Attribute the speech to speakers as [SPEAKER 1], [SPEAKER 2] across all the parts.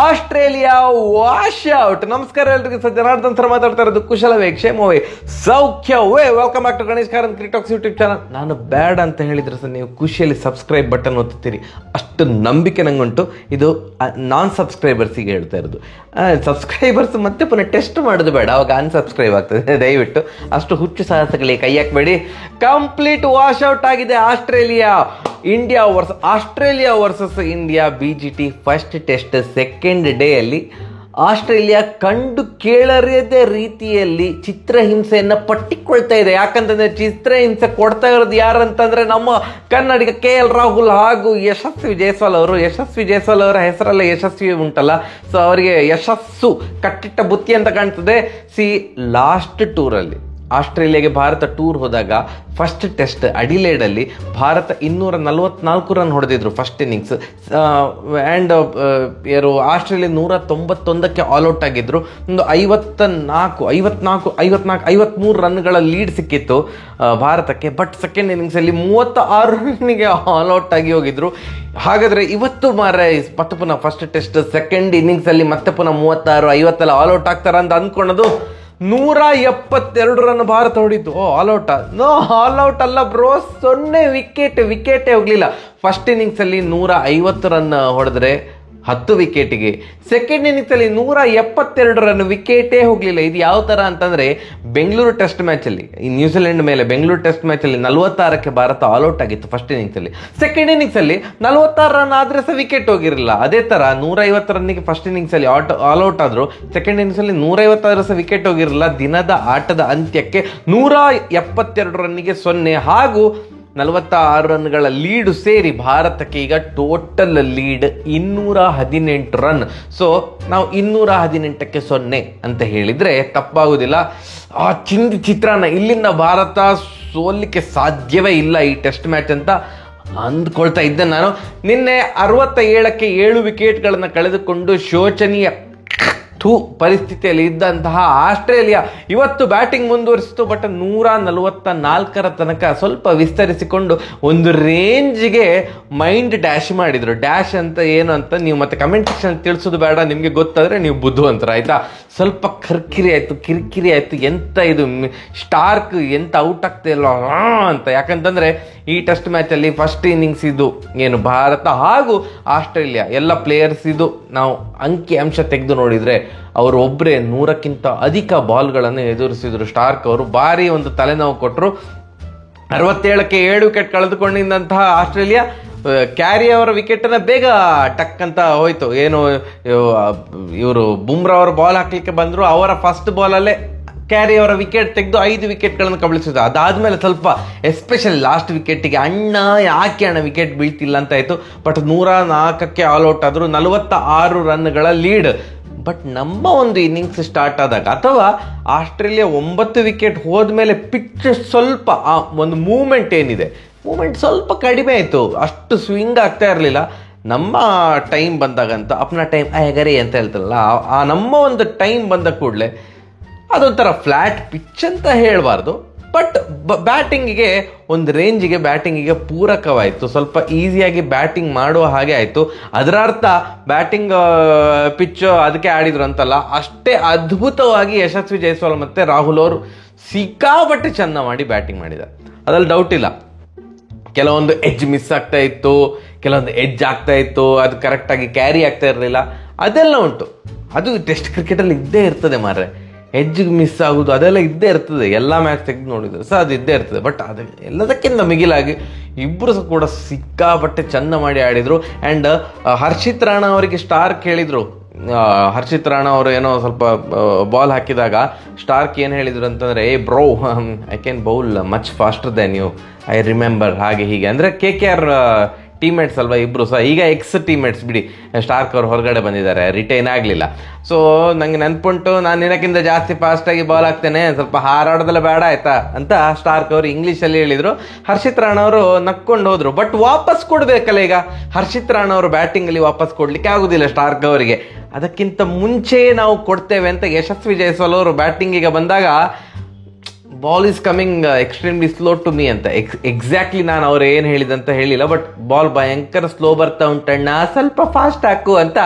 [SPEAKER 1] Australia wash out. ನಮಸ್ಕಾರ ಎಲ್ರಿಗೂ, Janardhan sir ಮಾತಾಡ್ತಾ ಇರೋದು. ಕುಶಲವೇ, ಕ್ಷೇಮವೇ, ಸೌಖ್ಯವೇ. Welcome back to Ganesh Karanth Cricketalks YouTube channel. ನಾನು ಬ್ಯಾಡ್ ಅಂತ ಹೇಳಿದ್ರೆ ಸರ್ ನೀವು ಖುಷಿಯಲ್ಲಿ ಸಬ್ಸ್ಕ್ರೈಬ್ ಬಟನ್ ಒತ್ತುತ್ತೀರಿ, ಅಷ್ಟು ನಂಬಿಕೆ ನಂಗುಂಟು. ಇದು ನಾನ್ ಸಬ್ಸ್ಕ್ರೈಬರ್ಸಿಗೆ ಹೇಳ್ತಾ ಇರೋದು. ಸಬ್ಸ್ಕ್ರೈಬರ್ಸ್ ಮತ್ತೆ ಪುನಃ ಟೆಸ್ಟ್ ಮಾಡೋದು ಬೇಡ, ಅವಾಗ ಅನ್ಸಬ್ಸ್ಕ್ರೈಬ್ ಆಗ್ತದೆ. ದಯವಿಟ್ಟು ಅಷ್ಟು ಹುಚ್ಚು ಸಾಹಸಗಳಿಗೆ ಕೈ ಹಾಕಬೇಡಿ. ಕಂಪ್ಲೀಟ್ ವಾಶ್ ಔಟ್ ಆಗಿದೆ Australia. Australia versus India BGT first test second day ಅಲ್ಲಿ ಆಸ್ಟ್ರೇಲಿಯಾ ಕಂಡು ಕೇಳರಿಯದ ರೀತಿಯಲ್ಲಿ ಚಿತ್ರಹಿಂಸೆಯನ್ನು ಪಟ್ಟಿಕೊಳ್ತಾ ಇದೆ. ಯಾಕಂತಂದ್ರೆ ಚಿತ್ರಹಿಂಸೆ ಕೊಡ್ತಾ ಇರೋದು ಯಾರಂತಂದ್ರೆ ನಮ್ಮ ಕನ್ನಡಿಗ KL ರಾಹುಲ್ ಹಾಗೂ ಯಶಸ್ವಿ ಜೈಸ್ವಾಲ್ ಅವರು. ಯಶಸ್ವಿ ಜೈಸ್ವಾಲ್ ಅವರ ಹೆಸರಲ್ಲ ಯಶಸ್ವಿ ಉಂಟಲ್ಲ, ಸೊ ಅವರಿಗೆ ಯಶಸ್ಸು ಕಟ್ಟಿಟ್ಟ ಬುತ್ತಿ ಅಂತ ಕಾಣ್ತದೆ. ಲಾಸ್ಟ್ ಟೂರಲ್ಲಿ ಆಸ್ಟ್ರೇಲಿಯಾಗೆ ಭಾರತ ಟೂರ್ ಹೋದಾಗ ಫಸ್ಟ್ ಟೆಸ್ಟ್ ಅಡಿಲೇಡಲ್ಲಿ ಭಾರತ 244 ರನ್ ಹೊಡೆದಿದ್ರು ಫಸ್ಟ್ ಇನ್ನಿಂಗ್ಸ್. ಆ್ಯಂಡ್ ಯಾರು ಆಸ್ಟ್ರೇಲಿಯಾ 191ಕ್ಕೆ ಆಲ್ಔಟ್ ಆಗಿದ್ರು. ಒಂದು 53 ರನ್ಗಳ ಲೀಡ್ ಸಿಕ್ಕಿತ್ತು ಭಾರತಕ್ಕೆ. ಬಟ್ ಸೆಕೆಂಡ್ ಇನ್ನಿಂಗ್ಸಲ್ಲಿ 36 ರನ್ನಿಗೆ ಆಲ್ಔಟ್ ಆಗಿ ಹೋಗಿದ್ರು. ಹಾಗಾದರೆ ಇವತ್ತು ಮತ್ತೆ ಪುನಃ ಫಸ್ಟ್ ಟೆಸ್ಟ್ ಸೆಕೆಂಡ್ ಇನ್ನಿಂಗ್ಸಲ್ಲಿ ಮತ್ತೆ ಪುನಃ 36, 50 ಆಲ್ಔಟ್ ಆಗ್ತಾರ ಅಂತ ಅಂದ್ಕೊಳ್ಳೋದು. 172 ರನ್ ಭಾರತ ಹೊಡಿತು. ಆಲ್ಔಟ್? ನೋ, ಆಲ್ಔಟ್ ಅಲ್ಲ ಬ್ರೋ, 0 ವಿಕೆಟೇ ಹೋಗ್ಲಿಲ್ಲ. ಫಸ್ಟ್ ಇನ್ನಿಂಗ್ಸಲ್ಲಿ 150 ರನ್ ಹೊಡೆದ್ರೆ 10 ವಿಕೆಟಿಗೆ, ಸೆಕೆಂಡ್ ಇನ್ನಿಂಗ್ಸಲ್ಲಿ 172 ರನ್, ವಿಕೆಟೇ ಹೋಗ್ಲಿಲ್ಲ. ಇದು ಯಾವ ತರ ಅಂತಂದ್ರೆ ಬೆಂಗಳೂರು ಟೆಸ್ಟ್ ಮ್ಯಾಚಲ್ಲಿ ನ್ಯೂಜಿಲೆಂಡ್ ಮೇಲೆ ಬೆಂಗಳೂರು ಟೆಸ್ಟ್ ಮ್ಯಾಚಲ್ಲಿ 46ಕ್ಕೆ ಭಾರತ ಆಲ್ಔಟ್ ಆಗಿತ್ತು ಫಸ್ಟ್ ಇನ್ನಿಂಗ್ಸಲ್ಲಿ. ಸೆಕೆಂಡ್ ಇನ್ನಿಂಗ್ಸಲ್ಲಿ 46 ರನ್ ಆದ್ರೆ ಸಹ ವಿಕೆಟ್ ಹೋಗಿರಲಿಲ್ಲ. ಅದೇ ತರ 150 ರನ್ನಿಗೆ ಫಸ್ಟ್ ಇನ್ನಿಂಗ್ಸಲ್ಲಿ ಆಲ್ಔಟ್ ಆದ್ರು, ಸೆಕೆಂಡ್ ಇನ್ನಿಂಗ್ಸಲ್ಲಿ 150 ಆದ್ರೆ ಸಹ ವಿಕೆಟ್ ಹೋಗಿರಲಿಲ್ಲ. ದಿನದ ಆಟದ ಅಂತ್ಯಕ್ಕೆ 172 ರನ್ನಿಗೆ 0 ಹಾಗೂ 46 ರನ್ಗಳ ಲೀಡು ಸೇರಿ ಭಾರತಕ್ಕೆ ಈಗ ಟೋಟಲ್ ಲೀಡ್ 218 ರನ್. ಸೊ ನಾವು 218ಕ್ಕೆ 0 ಅಂತ ಹೇಳಿದ್ರೆ ತಪ್ಪಾಗುವುದಿಲ್ಲ. ಆ ಚಿತ್ರಾನ್ನ ಇಲ್ಲಿಂದ ಭಾರತ ಸೋಲಿಕ್ಕೆ ಸಾಧ್ಯವೇ ಇಲ್ಲ ಈ ಟೆಸ್ಟ್ ಮ್ಯಾಚ್ ಅಂತ ಅಂದ್ಕೊಳ್ತಾ ಇದ್ದೆ ನಾನು. ನಿನ್ನೆ 67ಕ್ಕೆ 7 ವಿಕೆಟ್ಗಳನ್ನು ಕಳೆದುಕೊಂಡು ಶೋಚನೀಯ ಪರಿಸ್ಥಿತಿಯಲ್ಲಿ ಇದ್ದಂತಹ ಆಸ್ಟ್ರೇಲಿಯಾ ಇವತ್ತು ಬ್ಯಾಟಿಂಗ್ ಮುಂದುವರಿಸಿತು. ಬಟ್ 144 ತನಕ ಸ್ವಲ್ಪ ವಿಸ್ತರಿಸಿಕೊಂಡು ಒಂದು ರೇಂಜ್ಗೆ ಮೈಂಡ್ ಡ್ಯಾಶ್ ಮಾಡಿದ್ರು. ಡ್ಯಾಶ್ ಅಂತ ಏನು ಅಂತ ನೀವು ಮತ್ತೆ ಕಮೆಂಟ್ ಸೆಕ್ಷನ್ ತಿಳಿಸೋದು ಬೇಡ, ನಿಮಗೆ ಗೊತ್ತಾದ್ರೆ ನೀವು ಬುದ್ಧಿವಂತರ ಆಯ್ತಾ. ಸ್ವಲ್ಪ ಕಿರಿಕಿರಿ ಆಯ್ತು. ಎಂತ ಇದು ಸ್ಟಾರ್ಕ್ ಎಂತ ಔಟ್ ಆಗ್ತಾ ಇಲ್ಲ ಅಂತ. ಯಾಕಂತಂದ್ರೆ ಈ ಟೆಸ್ಟ್ ಮ್ಯಾಚಲ್ಲಿ ಫಸ್ಟ್ ಇನ್ನಿಂಗ್ಸ್ ಇದು ಏನು ಭಾರತ ಹಾಗೂ ಆಸ್ಟ್ರೇಲಿಯಾ ಎಲ್ಲ ಪ್ಲೇಯರ್ಸ್ ಇದು ನಾವು ಅಂಕಿ ಅಂಶ ತೆಗೆದು ನೋಡಿದ್ರೆ ಅವರು ಒಬ್ಬರೇ 100ಕ್ಕಿಂತ ಅಧಿಕ ಬಾಲ್ಗಳನ್ನು ಎದುರಿಸಿದ್ರು. ಸ್ಟಾರ್ಕ್ ಅವರು ಭಾರಿ ಒಂದು ತಲೆನೋವು ಕೊಟ್ಟರು. 67ಕ್ಕೆ 7 ವಿಕೆಟ್ ಕಳೆದುಕೊಂಡಿದ್ದಂತಹ ಆಸ್ಟ್ರೇಲಿಯಾ ಕ್ಯಾರಿ ಅವರ ವಿಕೆಟನ್ನು ಬೇಗ ಟಕ್ ಅಂತ ಹೋಯ್ತು. ಏನು ಇವರು ಬುಮ್ರಾ ಅವರು ಬಾಲ್ ಹಾಕ್ಲಿಕ್ಕೆ ಬಂದರು, ಅವರ ಫಸ್ಟ್ ಬಾಲಲ್ಲೇ ಕ್ಯಾರಿ ಅವರ ವಿಕೆಟ್ ತೆಗೆದು 5 ವಿಕೆಟ್ಗಳನ್ನು ಕಬಳಿಸಿದ್ರು. ಅದಾದ್ಮೇಲೆ ಸ್ವಲ್ಪ ಎಸ್ಪೆಷಲಿ ಲಾಸ್ಟ್ ವಿಕೆಟಿಗೆ ಯಾಕೆ ವಿಕೆಟ್ ಬೀಳ್ತಿಲ್ಲ ಅಂತ ಆಯಿತು. ಬಟ್ 104ಕ್ಕೆ ಆಲ್ಔಟ್ ಆದರು, 46 ರನ್ಗಳ ಲೀಡ್. ಬಟ್ ನಮ್ಮ ಒಂದು ಇನ್ನಿಂಗ್ಸ್ ಸ್ಟಾರ್ಟ್ ಆದಾಗ ಅಥವಾ ಆಸ್ಟ್ರೇಲಿಯಾ 9 ವಿಕೆಟ್ ಹೋದ್ಮೇಲೆ ಪಿಚ್ ಸ್ವಲ್ಪ ಒಂದು ಮೂವ್ಮೆಂಟ್ ಸ್ವಲ್ಪ ಕಡಿಮೆ ಆಯಿತು. ಅಷ್ಟು ಸ್ವಿಂಗ್ ಆಗ್ತಾ ಇರಲಿಲ್ಲ. ನಮ್ಮ ಟೈಮ್ ಬಂದಾಗಂತ ಅಪ್ನ ಟೈಮ್ ಹೇಗರಿ ಅಂತ ಹೇಳ್ತಾರಲ್ಲ, ಆ ನಮ್ಮ ಒಂದು ಟೈಮ್ ಬಂದ ಕೂಡಲೇ ಅದೊಂಥರ ಫ್ಲ್ಯಾಟ್ ಪಿಚ್ ಅಂತ ಹೇಳಬಾರ್ದು, ಬಟ್ ಬ್ಯಾಟಿಂಗಿಗೆ ಒಂದು ರೇಂಜಿಗೆ ಬ್ಯಾಟಿಂಗಿಗೆ ಪೂರಕವಾಯಿತು. ಸ್ವಲ್ಪ ಈಸಿಯಾಗಿ ಬ್ಯಾಟಿಂಗ್ ಮಾಡುವ ಹಾಗೆ ಆಯಿತು. ಅದರ ಅರ್ಥ ಬ್ಯಾಟಿಂಗ್ ಪಿಚ್ ಅದಕ್ಕೆ ಆಡಿದ್ರು ಅಂತಲ್ಲ, ಅಷ್ಟೇ ಅದ್ಭುತವಾಗಿ ಯಶಸ್ವಿ ಜೈಸ್ವಾಲ್ ಮತ್ತು ರಾಹುಲ್ ಅವರು ಸಿಕ್ಕಾಪಟ್ಟೆ ಚೆಂದ ಮಾಡಿ ಬ್ಯಾಟಿಂಗ್ ಮಾಡಿದ್ದಾರೆ, ಅದ್ರಲ್ಲಿ ಡೌಟ್ ಇಲ್ಲ. ಕೆಲವೊಂದು ಎಡ್ಜ್ ಮಿಸ್ ಆಗ್ತಾ ಇತ್ತು, ಕೆಲವೊಂದು ಎಡ್ಜ್ ಆಗ್ತಾ ಇತ್ತು, ಅದು ಕರೆಕ್ಟಾಗಿ ಕ್ಯಾರಿ ಆಗ್ತಾ ಇರಲಿಲ್ಲ, ಅದೆಲ್ಲ ಉಂಟು. ಅದು ಟೆಸ್ಟ್ ಕ್ರಿಕೆಟಲ್ಲಿ ಇದ್ದೇ ಇರ್ತದೆ ಮಾರ್ರೆ. ಎಡ್ಜ್ ಮಿಸ್ ಆಗೋದು ಅದೆಲ್ಲ ಇದ್ದೇ ಇರ್ತದೆ, ಎಲ್ಲ ಮ್ಯಾಚ್ ತೆಗೆದು ನೋಡಿದ್ರು ಸಹ ಅದು ಇದ್ದೇ ಇರ್ತದೆ. ಬಟ್ ಅದು ಎಲ್ಲದಕ್ಕಿಂತ ಮಿಗಿಲಾಗಿ ಇಬ್ಬರು ಸಹ ಕೂಡ ಸಿಕ್ಕಾಪಟ್ಟೆ ಚೆಂದ ಮಾಡಿ ಆಡಿದರು. ಆ್ಯಂಡ್ ಹರ್ಷಿತ್ ರಾಣಾ ಅವರಿಗೆ ಸ್ಟಾರ್ಕ್ ಹೇಳಿದರು. ಹರ್ಷಿತ್ ರಾಣಾ ಅವರು ಏನೋ ಸ್ವಲ್ಪ ಬಾಲ್ ಹಾಕಿದಾಗ ಸ್ಟಾರ್ಕ್ ಏನು ಹೇಳಿದ್ರು ಅಂತಂದರೆ, bro I can bowl much faster than you, I remember, ಹಾಗೆ ಹೀಗೆ. ಅಂದರೆ KKR ಟೀಮ್ಮೇಟ್ಸ್ ಅಲ್ವಾ ಇಬ್ಬರು ಸಹ, ಈಗ ಎಕ್ಸ್ ಟೀಮ್ಮೇಟ್ಸ್ ಬಿಡಿ. ಸ್ಟಾರ್ಕ್ ಅವರು ಹೊರಗಡೆ ಬಂದಿದ್ದಾರೆ, ರಿಟೈನ್ ಆಗಲಿಲ್ಲ. ಸೊ ನನಗೆ ನೆನ್ಪುಂಟು, ನಾನು ನಿನಕ್ಕಿಂತ ಜಾಸ್ತಿ ಫಾಸ್ಟಾಗಿ ಬಾಲ್ ಹಾಕ್ತೇನೆ, ಸ್ವಲ್ಪ ಹಾರಾಡೋದೆಲ್ಲ ಬೇಡ ಆಯ್ತಾ ಅಂತ ಸ್ಟಾರ್ಕ್ ಅವರು ಇಂಗ್ಲೀಷಲ್ಲಿ ಹೇಳಿದರು. ಹರ್ಷಿತ್ ರಾಣಾ ಅವರು ನಕ್ಕೊಂಡು ಹೋದರು. ಬಟ್ ವಾಪಸ್ ಕೊಡಬೇಕಲ್ಲ, ಈಗ ಹರ್ಷಿತ್ ರಾಣಾ ಅವರು ಬ್ಯಾಟಿಂಗಲ್ಲಿ ವಾಪಸ್ ಕೊಡಲಿಕ್ಕೆ ಆಗೋದಿಲ್ಲ ಸ್ಟಾರ್ಕ್ ಅವರಿಗೆ. ಅದಕ್ಕಿಂತ ಮುಂಚೆ ನಾವು ಕೊಡ್ತೇವೆ ಅಂತ ಯಶಸ್ವಿ ಜೈಸ್ವಾಲ್ ಅವರು ಬ್ಯಾಟಿಂಗಿಗೆ ಬಂದಾಗ ball is coming extremely slow to me ಅಂತ ಎಕ್ಸಾಕ್ಟ್ಲಿ ನಾನು ಅವ್ರು ಏನು ಹೇಳಿದಂತ ಹೇಳಿಲ್ಲ, ಬಟ್ ಬಾಲ್ ಭಯಂಕರ ಸ್ಲೋ ಬರ್ತಾ ಉಂಟಣ್ಣ, ಸ್ವಲ್ಪ ಫಾಸ್ಟ್ ಹಾಕು ಅಂತ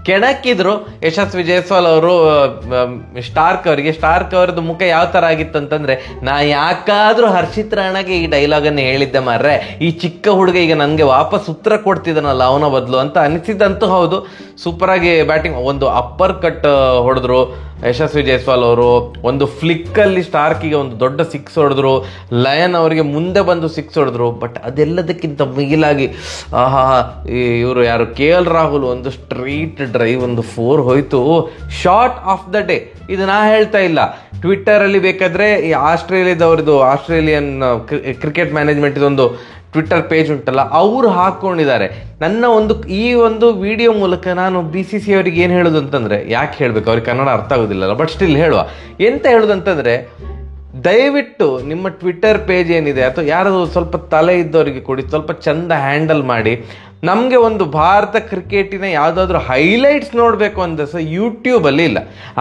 [SPEAKER 1] ಕೆಣಕಿದ್ರು ಯಶಸ್ವಿ ಜೈಸ್ವಾಲ್ ಅವರು ಸ್ಟಾರ್ಕ್ ಅವ್ರದ್ದು ಮುಖ ಯಾವ ತರ ಆಗಿತ್ತು ಅಂತಂದ್ರೆ, ನಾ ಯಾಕಾದ್ರೂ ಹರ್ಷಿತ್ ರಾಣಾಗೆ ಈ ಡೈಲಾಗ್ ಅನ್ನು ಹೇಳಿದ್ದೆ ಮಾರ್ರೆ, ಈ ಚಿಕ್ಕ ಹುಡುಗ ಈಗ ನನ್ಗೆ ವಾಪಸ್ ಉತ್ತರ ಕೊಡ್ತಿದ್ದಾನಲ್ಲ ಅವನ ಬದಲು ಅಂತ ಅನಿಸಿದಂತೂ ಹೌದು. ಸೂಪರ್ ಆಗಿ ಬ್ಯಾಟಿಂಗ್, ಒಂದು ಅಪ್ಪರ್ ಕಟ್ ಹೊಡೆದ್ರು ಯಶಸ್ವಿ ಜೈಸ್ವಾಲ್ ಅವರು, ಒಂದು ಫ್ಲಿಕ್ ಅಲ್ಲಿ ಸ್ಟಾರ್ಕಿಗೆ ಒಂದು ದೊಡ್ಡ ಸಿಕ್ಸ್ ಹೊಡೆದ್ರು, ಲಯನ್ ಅವರಿಗೆ ಮುಂದೆ ಬಂದು ಸಿಕ್ಸ್ ಹೊಡೆದ್ರು. ಬಟ್ ಅದೆಲ್ಲದಕ್ಕಿಂತ ಮಿಗಿಲಾಗಿ ಇವರು ಯಾರು KL ರಾಹುಲ್ ಒಂದು ಸ್ಟ್ರೈಟ್ ಡ್ರೈವ್, ಒಂದು 4 ಹೋಯ್ತು. ಶಾರ್ಟ್ ಆಫ್ ದ ಡೇ, ಇದು ನಾ ಹೇಳ್ತಾ ಇಲ್ಲ. ಟ್ವಿಟ್ಟರ್ ಅಲ್ಲಿ ಬೇಕಾದ್ರೆ ಈ ಆಸ್ಟ್ರೇಲಿಯನ್ ಕ್ರಿಕೆಟ್ ಮ್ಯಾನೇಜ್ಮೆಂಟ್ ಇದೊಂದು ಟ್ವಿಟ್ಟರ್ ಪೇಜ್ ಉಂಟಲ್ಲ, ಅವರು ಹಾಕೊಂಡಿದ್ದಾರೆ. ಈ ಒಂದು ವಿಡಿಯೋ ಮೂಲಕ ನಾನು BCCI ಅವರಿಗೆ ಏನು ಹೇಳೋದು ಅಂತಂದ್ರೆ, ಯಾಕೆ ಹೇಳ್ಬೇಕು, ಅವ್ರಿಗೆ ಕನ್ನಡ ಅರ್ಥ ಆಗೋದಿಲ್ಲಲ್ಲ, ಬಟ್ ಸ್ಟಿಲ್ ಹೇಳುವ. ಎಂತ ಹೇಳೋದಂತಂದ್ರೆ, ದಯವಿಟ್ಟು ನಿಮ್ಮ ಟ್ವಿಟ್ಟರ್ ಪೇಜ್ ಏನಿದೆ ಅಥವಾ ಯಾರಾದರೂ ಸ್ವಲ್ಪ ತಲೆ ಇದ್ದವರಿಗೆ ಕೊಡಿ, ಸ್ವಲ್ಪ ಚಂದ ಹ್ಯಾಂಡಲ್ ಮಾಡಿ. ನಮಗೆ ಒಂದು ಭಾರತ ಕ್ರಿಕೆಟಿನ ಯಾವುದಾದ್ರೂ ಹೈಲೈಟ್ಸ್ ನೋಡಬೇಕು ಅಂತ ಯೂಟ್ಯೂಬಲ್ಲಿ ಇಲ್ಲ.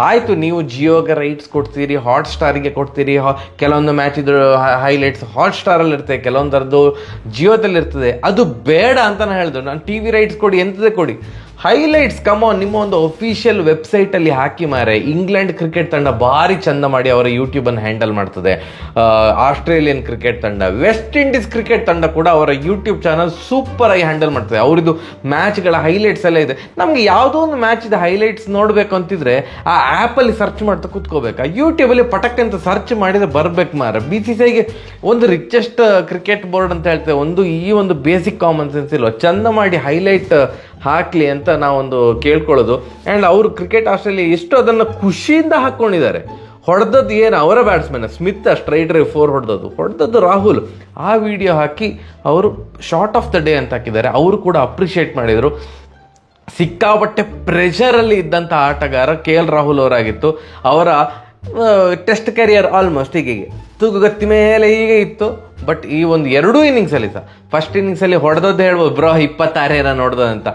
[SPEAKER 1] ಆಯಿತು, ನೀವು ಜಿಯೋಗೆ ರೈಟ್ಸ್ ಕೊಡ್ತೀರಿ, ಹಾಟ್ಸ್ಟಾರಿಗೆ ಕೊಡ್ತೀರಿ, ಕೆಲವೊಂದು ಮ್ಯಾಚ್ ಇದ್ರ ಹೈಲೈಟ್ಸ್ ಹಾಟ್ಸ್ಟಾರಲ್ಲಿ ಇರ್ತದೆ, ಕೆಲವೊಂದರದ್ದು ಜಿಯೋದಲ್ಲಿ ಇರ್ತದೆ. ಅದು ಬೇಡ ಅಂತ ನಾನು ಹೇಳಿದ್ರು. ನಾನು TV ರೈಟ್ಸ್ ಕೊಡಿ, ಎಂಥದೇ ಕೊಡಿ, ಹೈಲೈಟ್ಸ್ ಕಮಾನ್ ನಿಮ್ಮ ಒಂದು ಅಫಿಷಿಯಲ್ ವೆಬ್ಸೈಟಲ್ಲಿ ಹಾಕಿ ಮಾರೆ. ಇಂಗ್ಲೆಂಡ್ ಕ್ರಿಕೆಟ್ ತಂಡ ಭಾರಿ ಚಂದ ಮಾಡಿ ಅವರ ಯೂಟ್ಯೂಬನ್ನು ಹ್ಯಾಂಡಲ್ ಮಾಡ್ತದೆ. ಆಸ್ಟ್ರೇಲಿಯನ್ ಕ್ರಿಕೆಟ್ ತಂಡ, ವೆಸ್ಟ್ ಇಂಡೀಸ್ ಕ್ರಿಕೆಟ್ ತಂಡ ಕೂಡ ಅವರ ಯೂಟ್ಯೂಬ್ ಚಾನಲ್ ಸೂಪರ್ ಆಗಿ ಹ್ಯಾಂಡಲ್ ಮಾಡ್ತದೆ. ಅವರದ್ದು ಮ್ಯಾಚ್ಗಳ ಹೈಲೈಟ್ಸ್ ಎಲ್ಲ ಇದೆ. ನಮಗೆ ಯಾವುದೋ ಒಂದು ಮ್ಯಾಚ್ ಇದೆ ಹೈಲೈಟ್ಸ್ ನೋಡಬೇಕು ಅಂತಿದ್ರೆ ಆ ಆ್ಯಪಲ್ಲಿ ಸರ್ಚ್ ಮಾಡ್ತಾ ಕೂತ್ಕೋಬೇಕು. ಆ ಯೂಟ್ಯೂಬಲ್ಲಿ ಪಟಕ್ ಅಂತ ಸರ್ಚ್ ಮಾಡಿದ್ರೆ ಬರ್ಬೇಕು ಮಾರ. BCCIಗೆ ಒಂದು ರಿಚೆಸ್ಟ್ ಕ್ರಿಕೆಟ್ ಬೋರ್ಡ್ ಅಂತ ಹೇಳ್ತೇವೆ, ಈ ಒಂದು ಬೇಸಿಕ್ ಕಾಮನ್ ಸೆನ್ಸ್ ಇಲ್ವ, ಚಂದ ಮಾಡಿ ಹೈಲೈಟ್ ಹಾಕ್ಲಿ ಅಂತ ನಾವೊಂದು ಕೇಳ್ಕೊಳ್ಳೋದು. ಆ್ಯಂಡ್ ಅವರು ಕ್ರಿಕೆಟ್ ಆಸ್ಟ್ರೇಲಿಯಾ ಎಷ್ಟು ಅದನ್ನು ಖುಷಿಯಿಂದ ಹಾಕ್ಕೊಂಡಿದ್ದಾರೆ. ಹೊಡೆದದ್ದು ಏನು ಅವರ ಬ್ಯಾಟ್ಸ್ಮನ್ ಸ್ಮಿತ್, ಸ್ಟ್ರೈಟ್ ಡ್ರೈವ್ 4 ಹೊಡೆದದ್ದು ರಾಹುಲ್. ಆ ವಿಡಿಯೋ ಹಾಕಿ ಅವರು ಶಾರ್ಟ್ ಆಫ್ ದ ಡೇ ಅಂತ ಹಾಕಿದ್ದಾರೆ. ಅವರು ಕೂಡ ಅಪ್ರಿಷಿಯೇಟ್ ಮಾಡಿದರು. ಸಿಕ್ಕಾಪಟ್ಟೆ ಪ್ರೆಷರಲ್ಲಿ ಇದ್ದಂಥ ಆಟಗಾರ KL ರಾಹುಲ್ ಅವರಾಗಿತ್ತು. ಅವರ ಟೆಸ್ಟ್ ಕೆರಿಯರ್ ಆಲ್ಮೋಸ್ಟ್ ಹೀಗೆ ತೂಗುಗತ್ತಿ ಮೇಲೆ ಹೀಗೆ ಇತ್ತು. ಬಟ್ ಈ ಒಂದು 2 ಇನ್ನಿಂಗ್ಸಲ್ಲಿ ಫಸ್ಟ್ ಇನ್ನಿಂಗ್ಸಲ್ಲಿ ಹೊಡೆದದ್ದು ಹೇಳ್ಬೋದು, ಬ್ರೋ 26 ರನ್ ಹೊಡೆದಂತ.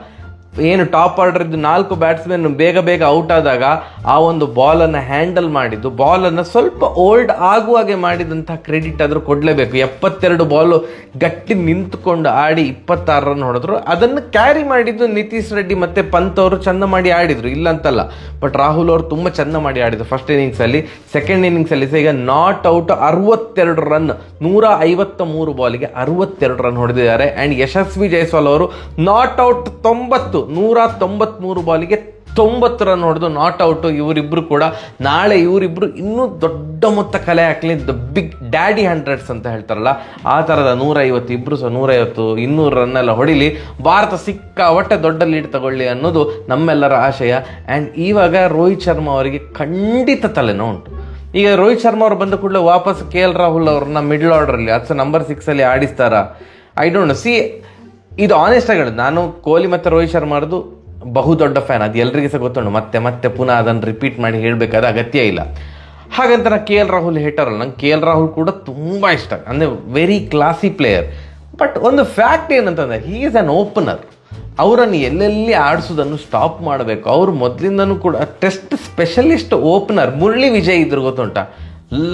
[SPEAKER 1] ಏನು ಟಾಪ್ ಆರ್ಡರ್ ಇದ್ದು 4 ಬ್ಯಾಟ್ಸ್ಮನ್ ಬೇಗ ಔಟ್ ಆದಾಗ ಆ ಒಂದು ಬಾಲನ್ನು ಹ್ಯಾಂಡಲ್ ಮಾಡಿದ್ದು, ಬಾಲನ್ನು ಸ್ವಲ್ಪ ಓಲ್ಡ್ ಆಗುವಾಗೆ ಮಾಡಿದಂತಹ ಕ್ರೆಡಿಟ್ ಆದರೂ ಕೊಡಲೇಬೇಕು. 72 ಬಾಲು ಗಟ್ಟಿ ನಿಂತುಕೊಂಡು ಆಡಿ 26 ರನ್ ಹೊಡೆದ್ರು. ಅದನ್ನು ಕ್ಯಾರಿ ಮಾಡಿದ್ದು ನಿತೀಶ್ ರೆಡ್ಡಿ ಮತ್ತು ಪಂತ್ ಅವರು ಚಂದ ಮಾಡಿ ಆಡಿದ್ರು, ಇಲ್ಲ ಅಂತಲ್ಲ. ಬಟ್ ರಾಹುಲ್ ಅವರು ತುಂಬ ಚಂದ ಮಾಡಿ ಆಡಿದ್ರು ಫಸ್ಟ್ ಇನ್ನಿಂಗ್ಸಲ್ಲಿ. ಸೆಕೆಂಡ್ ಇನ್ನಿಂಗ್ಸಲ್ಲಿ ಈಗ ನಾಟ್ ಔಟ್ 62 ರನ್, 153 ಬಾಲಿಗೆ 62 ರನ್ ಹೊಡೆದಿದ್ದಾರೆ. ಆ್ಯಂಡ್ ಯಶಸ್ವಿ ಜೈಸ್ವಾಲ್ ಅವರು ನಾಟ್ ಔಟ್ 193 ಬಾಲಿಗೆ 90 ರನ್ ಹೊಡೆದು ನಾಟ್ ಔಟು. ಇವರಿಬ್ಬರು ಕೂಡ ನಾಳೆ ಇನ್ನೂ ದೊಡ್ಡ ಮೊತ್ತ ಕಲೆ ಹಾಕಲಿ, ದ ಬಿಗ್ ಡ್ಯಾಡಿ 100s ಅಂತ ಹೇಳ್ತಾರಲ್ಲ, ಆ ಥರದ 150, ಇಬ್ಬರು 150, 200 ರನ್ ಎಲ್ಲ ಹೊಡಿಲಿ, ಭಾರತ ಸಿಕ್ಕಾಪಟ್ಟೆ ದೊಡ್ಡ ಲೀಡ್ ತಗೊಳ್ಳಿ ಅನ್ನೋದು ನಮ್ಮೆಲ್ಲರ ಆಶಯ. ಆ್ಯಂಡ್ ಇವಾಗ ರೋಹಿತ್ ಶರ್ಮಾ ಅವರಿಗೆ ಖಂಡಿತ ತಲೆನೋವು ಉಂಟು. ಈಗ ರೋಹಿತ್ ಶರ್ಮಾ ಅವರು ಬಂದ ಕೂಡಲೇ ವಾಪಸ್ KL ರಾಹುಲ್ ಅವ್ರನ್ನ ಮಿಡ್ಲ್ ಆರ್ಡ್ರಲ್ಲಿ ನಂಬರ್ 6 ಆಡಿಸ್ತಾರ, ಐ ಡೋಂಟ್ ನೋ. ಇದು ಆನೆಸ್ಟ್ ಆಗಿ ಹೇಳೋದು, ನಾನು ಕೊಹ್ಲಿ ಮತ್ತು ರೋಹಿತ್ ಶರ್ಮಾರದು ಬಹುದೊಡ್ಡ ಫ್ಯಾನ್, ಅದು ಎಲ್ರಿಗೂ ಸಹ ಗೊತ್ತುಂಟು. ಮತ್ತೆ ಪುನಃ ಅದನ್ನು ರಿಪೀಟ್ ಮಾಡಿ ಹೇಳಬೇಕಾದ ಅಗತ್ಯ ಇಲ್ಲ. ಹಾಗಂತ ನಾನು KL ರಾಹುಲ್ ಹೇಟರಲ್ಲ, ನಂಗೆ KL ರಾಹುಲ್ ಕೂಡ ತುಂಬ ಇಷ್ಟ, ಅಂದರೆ ವೆರಿ ಕ್ಲಾಸಿ ಪ್ಲೇಯರ್. ಬಟ್ ಒಂದು ಫ್ಯಾಕ್ಟ್ ಏನಂತಂದರೆ, ಹೀ ಈಸ್ ಆನ್ ಓಪನರ್. ಅವರನ್ನು ಎಲ್ಲೆಲ್ಲಿ ಆಡಿಸೋದನ್ನು ಸ್ಟಾಪ್ ಮಾಡಬೇಕು. ಅವರು ಮೊದಲಿಂದನೂ ಕೂಡ test specialist opener. Murali Vijay ಇದ್ರು ಗೊತ್ತುಂಟ,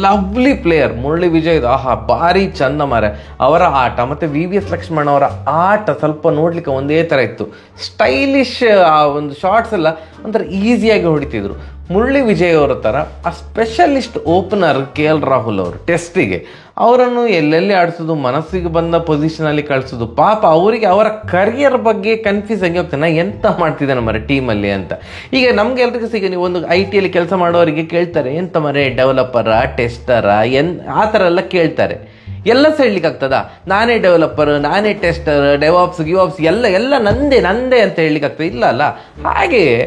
[SPEAKER 1] ಲವ್ಲಿ ಪ್ಲೇಯರ್ ಮುರಳಿ ವಿಜಯ್. ಭಾರಿ ಚಂದ ಮಾರೆ ಅವರ ಆಟ. ಮತ್ತು VVS ಲಕ್ಷ್ಮಣ್ ಅವರ ಆಟ ಸ್ವಲ್ಪ ನೋಡ್ಲಿಕ್ಕೆ ಒಂದೇ ಥರ ಇತ್ತು, ಸ್ಟೈಲಿಶ್. ಆ ಒಂದು ಶಾರ್ಟ್ಸ್ ಎಲ್ಲ ಒಂಥರ ಈಸಿಯಾಗಿ ಹೊಡಿತಿದ್ರು. ಮುರಳಿ ವಿಜಯ್ ಅವರ ಥರ ಆ ಸ್ಪೆಷಲಿಸ್ಟ್ ಓಪನರ್ KL ರಾಹುಲ್ ಅವರು ಟೆಸ್ಟಿಗೆ ಅವರನ್ನು ಎಲ್ಲೆಲ್ಲಿ ಆಡಿಸೋದು, ಮನಸ್ಸಿಗೆ ಬಂದ ಪೊಸಿಷನಲ್ಲಿ ಕಳಿಸೋದು. ಪಾಪ ಅವರಿಗೆ ಅವರ ಕರಿಯರ್ ಬಗ್ಗೆ ಕನ್ಫ್ಯೂಸ್ ಆಗಿ ಹೋಗ್ತಾನೆ, ನಾ ಎಂತ ಮಾಡ್ತಿದ್ದಾನೆ ಮರೆ ಟೀಮಲ್ಲಿ ಅಂತ. ಈಗ ನಮ್ಗೆ ಎಲ್ರಿಗೂ ಸಿಗ, ನೀವು ಒಂದು IT ಕೆಲಸ ಮಾಡೋರಿಗೆ ಕೇಳ್ತಾರೆ, ಎಂತ ಮರೆ ಡೆವಲಪರ, ಟೆಸ್ಟರ, ಆ ಥರ ಎಲ್ಲ ಕೇಳ್ತಾರೆ. ಎಲ್ಲ ಸಹ ಹೇಳಲಿಕ್ಕಾಗ್ತದಾ? ನಾನೇ ಡೆವಲಪರ್, ನಾನೇ ಟೆಸ್ಟರ್, ಡೆವಾಪ್ಸ್ ಗಿವಾಪ್ಸ್ ಎಲ್ಲ ನಂದೇ ಅಂತ ಹೇಳಲಿಕ್ಕಾಗ್ತದೆ? ಇಲ್ಲ ಅಲ್ಲ. ಹಾಗೆಯೇ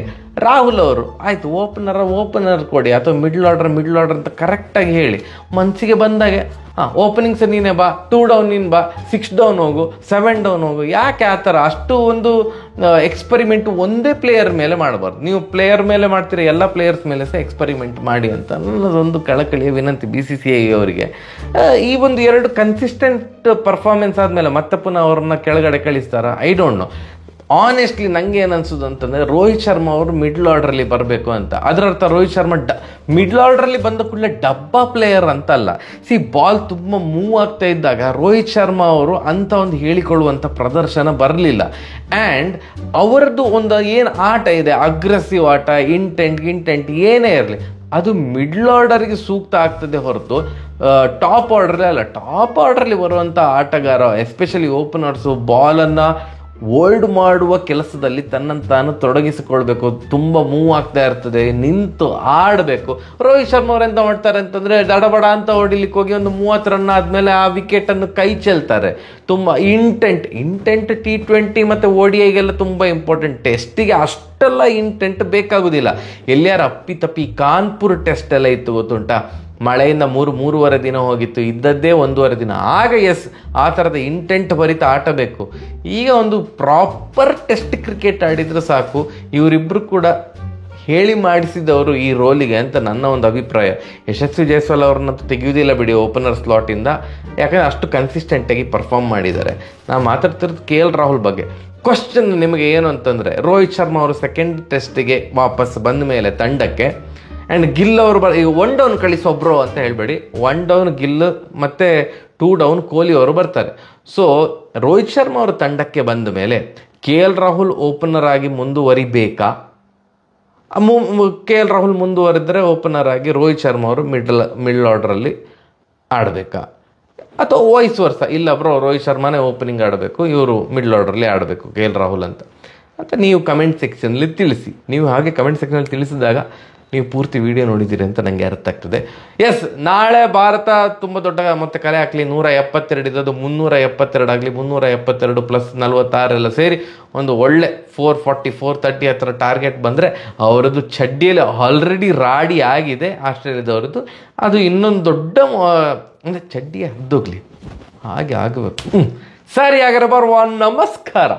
[SPEAKER 1] ರಾಹುಲ್ ಅವರು ಆಯಿತು ಓಪನರ್ ಕೊಡಿ, ಅಥವಾ ಮಿಡ್ಲ್ ಆರ್ಡರ್ ಅಂತ ಕರೆಕ್ಟಾಗಿ ಹೇಳಿ, ಮನಸ್ಸಿಗೆ ಬಂದಾಗೆ ಓಪನಿಂಗ್ಸ್ ನೀನೇ ಬಾ, 2 ಡೌನ್ ನೀನು ಬಾ, 6 ಡೌನ್ ಹೋಗು, 7 ಡೌನ್ ಹೋಗು. ಯಾಕೆ ಆ ಥರ ಅಷ್ಟು ಒಂದು ಎಕ್ಸ್ಪೆರಿಮೆಂಟ್ ಒಂದೇ ಪ್ಲೇಯರ್ ಮೇಲೆ ಮಾಡಬಾರ್ದು. ನೀವು ಪ್ಲೇಯರ್ ಮೇಲೆ ಮಾಡ್ತೀರಾ, ಎಲ್ಲ ಪ್ಲೇಯರ್ಸ್ ಮೇಲೆ ಸಹ ಎಕ್ಸ್ಪೆರಿಮೆಂಟ್ ಮಾಡಿ ಅಂತ ನನ್ನದೊಂದು ಕಳಕಳಿಯ ವಿನಂತಿ BCCI ಅವರಿಗೆ. ಈ ಒಂದು 2 ಕನ್ಸಿಸ್ಟೆಂಟ್ ಪರ್ಫಾರ್ಮೆನ್ಸ್ ಆದಮೇಲೆ ಮತ್ತೆ ಪುನಃ ಅವ್ರನ್ನ ಕೆಳಗಡೆ ಕಳಿಸ್ತಾರ? I don't no. ಆನೆಸ್ಟ್ಲಿ ನಂಗೆ ಏನು ಅನ್ಸೋದು ಅಂತಂದರೆ ರೋಹಿತ್ ಶರ್ಮಾ ಅವರು ಮಿಡ್ಲ್ ಆರ್ಡ್ರಲ್ಲಿ ಬರಬೇಕು ಅಂತ. ಅದರ ಅರ್ಥ ರೋಹಿತ್ ಶರ್ಮಾ ಮಿಡ್ಲ್ ಆರ್ಡ್ರಲ್ಲಿ ಬಂದ ಕೂಡಲೇ ಡಬ್ಬಾ ಪ್ಲೇಯರ್ ಅಂತಲ್ಲ. ಬಾಲ್ ತುಂಬ ಮೂವ್ ಆಗ್ತಾ ಇದ್ದಾಗ ರೋಹಿತ್ ಶರ್ಮಾ ಅವರು ಅಂತ ಒಂದು ಹೇಳಿಕೊಳ್ಳುವಂಥ ಪ್ರದರ್ಶನ ಬರಲಿಲ್ಲ. ಆ್ಯಂಡ್ ಅವರದ್ದು ಒಂದು ಏನು ಆಟ ಇದೆ, ಅಗ್ರೆಸಿವ್ ಆಟ, ಇಂಟೆಂಟ್ ಏನೇ ಇರಲಿ, ಅದು ಮಿಡ್ಲ್ ಆರ್ಡರ್ಗೆ ಸೂಕ್ತ ಆಗ್ತದೆ ಹೊರತು ಟಾಪ್ ಆರ್ಡ್ರಲ್ಲೇ ಅಲ್ಲ. ಟಾಪ್ ಆರ್ಡ್ರಲ್ಲಿ ಬರುವಂಥ ಆಟಗಾರ, ಎಸ್ಪೆಷಲಿ ಓಪನರ್ಸು, ಬಾಲನ್ನು ಹೋಲ್ಡ್ ಮಾಡುವ ಕೆಲಸದಲ್ಲಿ ತನ್ನನ್ನು ತಾನು ತೊಡಗಿಸಿಕೊಳ್ಬೇಕು. ತುಂಬ ಮೂವ್ ಆಗ್ತಾ ಇರ್ತದೆ, ನಿಂತು ಆಡಬೇಕು. ರೋಹಿತ್ ಶರ್ಮಾ ಅವ್ರು ಎಂತ ಮಾಡ್ತಾರೆ ಅಂತಂದರೆ ದಡಬಡ ಅಂತ ಹೊಡಿಲಿಕ್ಕೆ ಹೋಗಿ ಒಂದು 30 ರನ್ ಆದಮೇಲೆ ಆ ವಿಕೆಟನ್ನು ಕೈ ಚೆಲ್ತಾರೆ. ತುಂಬ ಇಂಟೆಂಟ್ T20 ಮತ್ತು ODIಗೆಲ್ಲ ತುಂಬ ಇಂಪಾರ್ಟೆಂಟ್. ಟೆಸ್ಟಿಗೆ ಅಷ್ಟೆಲ್ಲ ಇಂಟೆಂಟ್ ಬೇಕಾಗೋದಿಲ್ಲ. ಎಲ್ಲಿಯಾರು ಅಪ್ಪಿತಪ್ಪಿ ಕಾನ್ಪುರ್ ಟೆಸ್ಟ್ ಎಲ್ಲ ಇತ್ತು ಗೊತ್ತುಂಟಾ, ಮಳೆಯಿಂದ ಮೂರುವರೆ ದಿನ ಹೋಗಿತ್ತು, ಇದ್ದದ್ದೇ 1.5 ದಿನ. ಆಗ ಆ ಥರದ ಇಂಟೆಂಟ್ ಭರಿತ ಆಟ ಬೇಕು. ಈಗ ಒಂದು ಪ್ರಾಪರ್ ಟೆಸ್ಟ್ ಕ್ರಿಕೆಟ್ ಆಡಿದರೆ ಸಾಕು. ಇವರಿಬ್ಬರು ಕೂಡ ಹೇಳಿ ಮಾಡಿಸಿದವರು ಈ ರೋಲಿಗೆ ಅಂತ ನನ್ನ ಒಂದು ಅಭಿಪ್ರಾಯ. ಯಶಸ್ವಿ ಜೈಸ್ವಾಲ್ ಅವ್ರನ್ನಂತೂ ತೆಗೆಯುವುದಿಲ್ಲ ಬಿಡಿ ಓಪನರ್ ಸ್ಲಾಟಿಂದ, ಯಾಕಂದರೆ ಅಷ್ಟು ಕನ್ಸಿಸ್ಟೆಂಟಾಗಿ ಪರ್ಫಾರ್ಮ್ ಮಾಡಿದ್ದಾರೆ. ನಾನು ಮಾತಾಡ್ತಿರೋದು KL ರಾಹುಲ್ ಬಗ್ಗೆ. ಕ್ವಶನ್ ನಿಮಗೆ ಏನು ಅಂತಂದರೆ, ರೋಹಿತ್ ಶರ್ಮಾ ಅವರು ಸೆಕೆಂಡ್ ಟೆಸ್ಟಿಗೆ ವಾಪಸ್ ಬಂದ ಮೇಲೆ ತಂಡಕ್ಕೆ, ಆ್ಯಂಡ್ ಗಿಲ್ ಅವರು ಈಗ 1 ಡೌನ್ ಕಳಿಸೊಬ್ರು ಅಂತ ಹೇಳಬೇಡಿ, 1 ಡೌನ್ ಗಿಲ್ ಮತ್ತು 2 ಡೌನ್ ಕೊಹ್ಲಿ ಅವರು ಬರ್ತಾರೆ. ಸೊ ರೋಹಿತ್ ಶರ್ಮಾ ಅವರು ತಂಡಕ್ಕೆ ಬಂದ ಮೇಲೆ KL ರಾಹುಲ್ ಓಪನರ್ ಆಗಿ ಮುಂದುವರಿಬೇಕಾ? KL ರಾಹುಲ್ ಮುಂದುವರಿದರೆ ಓಪನರ್ ಆಗಿ ರೋಹಿತ್ ಶರ್ಮಾ ಅವರು ಮಿಡ್ಲ್ ಆರ್ಡ್ರಲ್ಲಿ ಆಡಬೇಕಾ? ಅಥವಾ ವೈಸ್ ವರ್ಸ, ಇಲ್ಲ ಬ್ರೋ ರೋಹಿತ್ ಶರ್ಮಾನೇ ಓಪನಿಂಗ್ ಆಡಬೇಕು, ಇವರು ಮಿಡ್ಲ್ ಆರ್ಡ್ರಲ್ಲಿ ಆಡಬೇಕು KL ರಾಹುಲ್ ಅಂತ ನೀವು ಕಮೆಂಟ್ ಸೆಕ್ಷನಲ್ಲಿ ತಿಳಿಸಿ. ನೀವು ಹಾಗೆ ಕಮೆಂಟ್ ಸೆಕ್ಷನಲ್ಲಿ ತಿಳಿಸಿದಾಗ ನೀವು ಪೂರ್ತಿ ವಿಡಿಯೋ ನೋಡಿದ್ದೀರಿ ಅಂತ ನನಗೆ ಅರ್ಥ ಆಗ್ತದೆ. ನಾಳೆ ಭಾರತ ತುಂಬ ದೊಡ್ಡ ಮತ್ತೆ ಕಲೆ ಹಾಕಲಿ, 172 ಇದ್ದದ್ದು 372 ಆಗಲಿ, 372 ಪ್ಲಸ್ 46 ಎಲ್ಲ ಸೇರಿ ಒಂದು ಒಳ್ಳೆ 440 430 ಹತ್ರ ಟಾರ್ಗೆಟ್ ಬಂದರೆ ಅವರದ್ದು ಚಡ್ಡಿಯಲ್ಲಿ ಆಲ್ರೆಡಿ ರಾಡಿ ಆಗಿದೆ ಆಸ್ಟ್ರೇಲಿಯಾದವ್ರದ್ದು. ಅದು ಇನ್ನೊಂದು ದೊಡ್ಡ ಅಂದರೆ ಚಡ್ಡಿ ಹರಿದೋಗ್ಲಿ, ಹಾಗೆ ಆಗಬೇಕು. ಸರಿ, ಹಾಗಾದ್ರೆ ಬರುವ ನಮಸ್ಕಾರ.